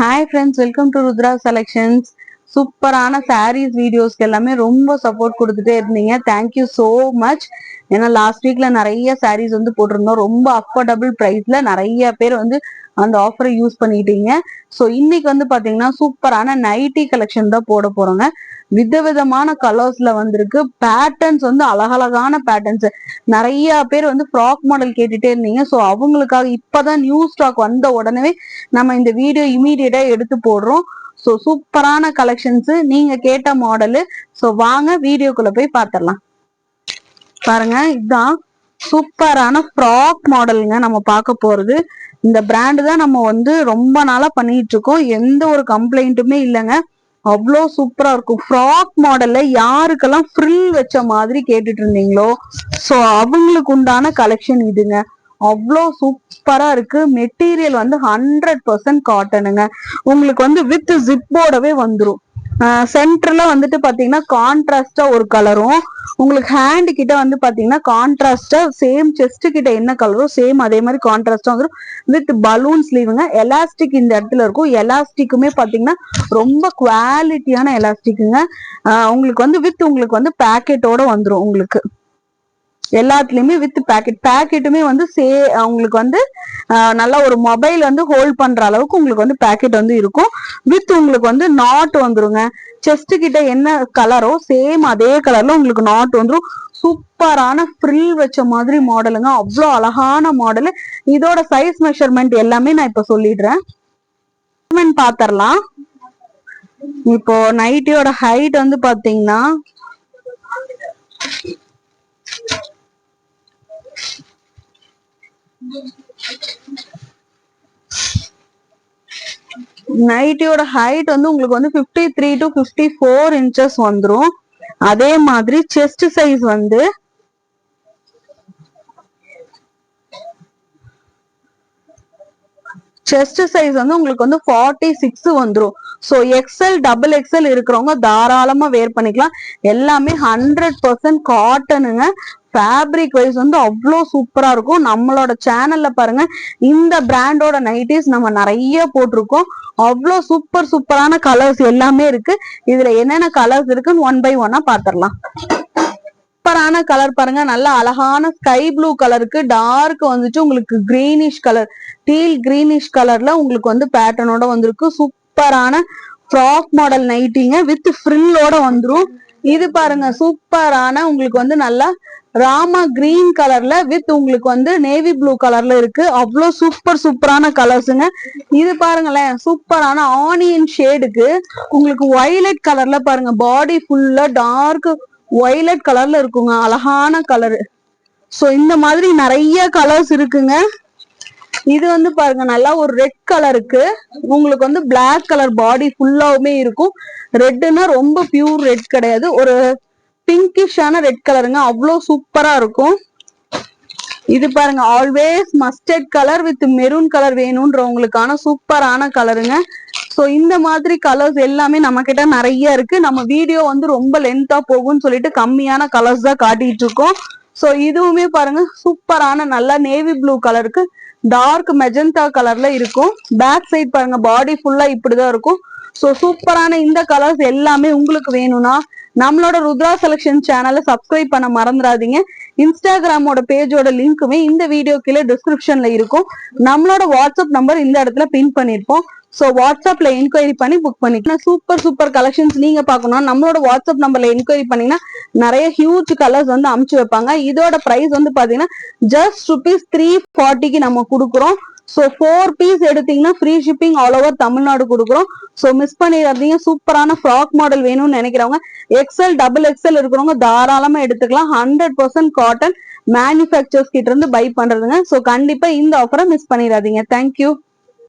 Hi friends, welcome to Rudra selections. சூப்பரான சாரீஸ் வீடியோஸ்க்கு எல்லாமே ரொம்ப சப்போர்ட் கொடுத்துட்டே இருந்தீங்க. Thank you so much. ஏன்னா லாஸ்ட் வீக்ல நிறைய சாரீஸ் வந்து போட்டிருந்தோம். ரொம்ப அஃபோர்டபுள் ப்ரைஸ்ல நிறைய பேர் வந்து அந்த ஆஃபரை யூஸ் பண்ணிட்டீங்க. ஸோ இன்னைக்கு வந்து பாத்தீங்கன்னா சூப்பரான நைட்டி கலெக்ஷன் தான் போட போறோங்க. விதவிதமான கலர்ஸ்ல வந்திருக்கு. பேட்டர்ன்ஸ் வந்து அழகழகான பேட்டர்ன்ஸ். நிறைய பேர் வந்து ஃப்ராக் மாடல் கேட்டுட்டே இருந்தீங்க. ஸோ அவங்களுக்காக இப்பதான் நியூ ஸ்டாக் வந்த உடனே நம்ம இந்த வீடியோ இமீடியட்டா எடுத்து போடுறோம். ஸோ சூப்பரான கலெக்ஷன்ஸ், நீங்க கேட்ட மாடலு. ஸோ வாங்க வீடியோக்குள்ள போய் பார்த்துடலாம். பாருங்க, இதுதான் சூப்பரான ஃப்ராக் மாடலுங்க நம்ம பார்க்க போறது. இந்த பிராண்டு தான் நம்ம வந்து ரொம்ப நாளா பண்ணிட்டு இருக்கோம். எந்த ஒரு கம்ப்ளைண்ட்டுமே இல்லைங்க. அவ்வளோ சூப்பரா இருக்கும். ஃப்ராக் மாடல்ல யாருக்கெல்லாம் ஃப்ரில் வச்ச மாதிரி கேட்டுட்டு இருந்தீங்களோ, ஸோ அவங்களுக்கு உண்டான கலெக்ஷன் இதுங்க. அவ்வளோ சூப்பரா இருக்கு. மெட்டீரியல் வந்து 100% காட்டனுங்க. உங்களுக்கு வந்து வித் ஜிப்போடவே வந்துடும். சென்டர்ல வந்துட்டு பாத்தீங்கன்னா கான்ட்ராஸ்டா ஒரு கலரும், உங்களுக்கு ஹேண்ட் கிட்ட வந்து பாத்தீங்கன்னா கான்ட்ராஸ்டா சேம் செஸ்ட் கிட்ட என்ன கலரோ சேம் அதே மாதிரி கான்ட்ராஸ்டா வந்துடும். With balloon ஸ்லீவுங்க. எலாஸ்டிக் இந்த இடத்துல இருக்கும். எலாஸ்டிக்குமே பாத்தீங்கன்னா ரொம்ப குவாலிட்டியான எலாஸ்டிக்குங்க. உங்களுக்கு வந்து உங்களுக்கு வந்து பேக்கெட்டோட வந்துடும். உங்களுக்கு எல்லாத்துலயுமே வித் பேக்கெட்டுமே வந்து உங்களுக்கு வந்து நல்லா ஒரு மொபைல் வந்து ஹோல்ட் பண்ற அளவுக்கு உங்களுக்கு வந்து பேக்கெட் வந்து இருக்கும். வித் உங்களுக்கு வந்து நாட் வந்துருங்க. செஸ்ட் கிட்ட என்ன கலரோ சேம் அதே கலர்ல உங்களுக்கு நாட் வந்துரும். சூப்பரான ஃப்ரில் வச்ச மாதிரி மாடலுங்க. அவ்வளோ அழகான மாடலு. இதோட சைஸ் மெஷர்மெண்ட் எல்லாமே நான் இப்ப சொல்லிடுறேன். பாத்திரலாம். இப்போ நைட்டியோட ஹைட் வந்து பாத்தீங்கன்னா நைட்டியோட ஹைட் வந்து உங்களுக்கு வந்து 53 to 54 inches வந்துரும். அதே மாதிரி செஸ்ட் சைஸ் வந்து உங்களுக்கு வந்து 46 வந்துரும். ஸோ எக்ஸ்எல் டபுள் எக்ஸ்எல் இருக்கிறவங்க தாராளமா வேர் பண்ணிக்கலாம். எல்லாமே 100% காட்டனுங்க. ஃபேப்ரிக் வைஸ் வந்து அவ்வளோ சூப்பரா இருக்கும். நம்மளோட சேனல்ல பாருங்க, இந்த பிராண்டோட நைட்டிஸ் நம்ம நிறைய போட்டிருக்கோம். அவ்வளோ சூப்பரான கலர்ஸ் எல்லாமே இருக்கு. இதுல என்னென்ன கலர்ஸ் இருக்குன்னு 1 by 1 பாத்திரலாம். சூப்பரான கலர் பாருங்க. நல்ல அழகான ஸ்கை ப்ளூ கலருக்கு டார்க் வந்துட்டு உங்களுக்கு கிரீனிஷ் கலர், டீல் கிரீனிஷ் கலர்ல உங்களுக்கு வந்து பேட்டர்னோட வந்திருக்கு. சூப்பரான ஃப்ராக் மாடல் நைட்டிங்க வித் ஃப்ரில்லோட வந்துரும். இது பாருங்க, சூப்பரான உங்களுக்கு வந்து நல்லா ராமா கிரீன் கலர்ல வித் உங்களுக்கு வந்து நேவி ப்ளூ கலர்ல இருக்கு. அவ்வளோ சூப்பரான கலர்ஸுங்க. இது பாருங்களேன், சூப்பரான ஆனியன் ஷேடுக்கு உங்களுக்கு வயலட் கலர்ல பாருங்க, பாடி ஃபுல்லா டார்க் வயலட் கலர்ல இருக்குங்க. அழகான கலரு. சோ இந்த மாதிரி நிறைய கலர்ஸ் இருக்குங்க. இது வந்து பாருங்க, நல்லா ஒரு ரெட் கலருக்கு உங்களுக்கு வந்து பிளாக் கலர் பாடி ஃபுல்லாவுமே இருக்கும். ரெட்னா ரொம்ப பியூர் ரெட் கிடையாது, ஒரு பிங்கிஷான ரெட் கலருங்க. அவ்வளோ சூப்பரா இருக்கும். இது பாருங்க, always mustard colour with maroon colour வேணும்ன்றவங்களுக்கான சூப்பரான கலருங்க. ஸோ இந்த மாதிரி கலர்ஸ் எல்லாமே நம்ம கிட்ட நிறைய இருக்கு. நம்ம வீடியோ வந்து ரொம்ப லென்த்தா போகும்னு சொல்லிட்டு கம்மியான கலர்ஸ் தான் காட்டிட்டு இருக்கோம். ஸோ இதுவுமே பாருங்க, சூப்பரான நல்லா நேவி ப்ளூ கலருக்கு டார்க் மெஜந்தா கலர்ல இருக்கும். பேக் சைட் பாருங்க, பாடி ஃபுல்லா இப்படிதான் இருக்கும். ஸோ சூப்பரான இந்த கலர்ஸ் எல்லாமே உங்களுக்கு வேணும்னா நம்மளோட ருத்ரா செலக்ஷன் சேனலை சப்ஸ்கிரைப் பண்ண மறந்துடாதீங்க. இன்ஸ்டாகிராமோட பேஜோட லிங்க்குமே இந்த வீடியோ கீழே டிஸ்கிரிப்ஷன்ல இருக்கும். நம்மளோட வாட்ஸ்அப் நம்பர் இந்த இடத்துல பின் பண்ணிருப்போம். ஸோ வாட்ஸ்அப்ல என்கொயரி பண்ணி புக் பண்ணிக்கலாம். சூப்பர் கலெக்ஷன்ஸ் நீங்க பார்க்கணும், நம்மளோட வாட்ஸ்அப் நம்பர்ல என்கொயரி பண்ணீங்கன்னா நிறைய ஹியூஜ் கலர்ஸ் வந்து அமுச்சு வைப்பாங்க. இதோட பிரைஸ் வந்து பாத்தீங்கன்னா ஜஸ்ட் ₹340 நம்ம கொடுக்குறோம். ஸோ 4 பீஸ் எடுத்தீங்கன்னா free shipping all over Tamil Nadu கொடுக்குறோம். ஸோ மிஸ் பண்ணிடாதீங்க. சூப்பரான ஃப்ராக் மாடல் வேணும்னு நினைக்கிறவங்க எக்ஸ்எல் டபுள் எக்ஸ்எல் இருக்கிறவங்க தாராளமா எடுத்துக்கலாம். 100% காட்டன் மேனுஃபேக்சர்ஸ் கிட்ட இருந்து பை பண்றதுங்க. ஸோ கண்டிப்பா இந்த ஆஃபரை மிஸ் பண்ணிடாதீங்க. தேங்க்யூ.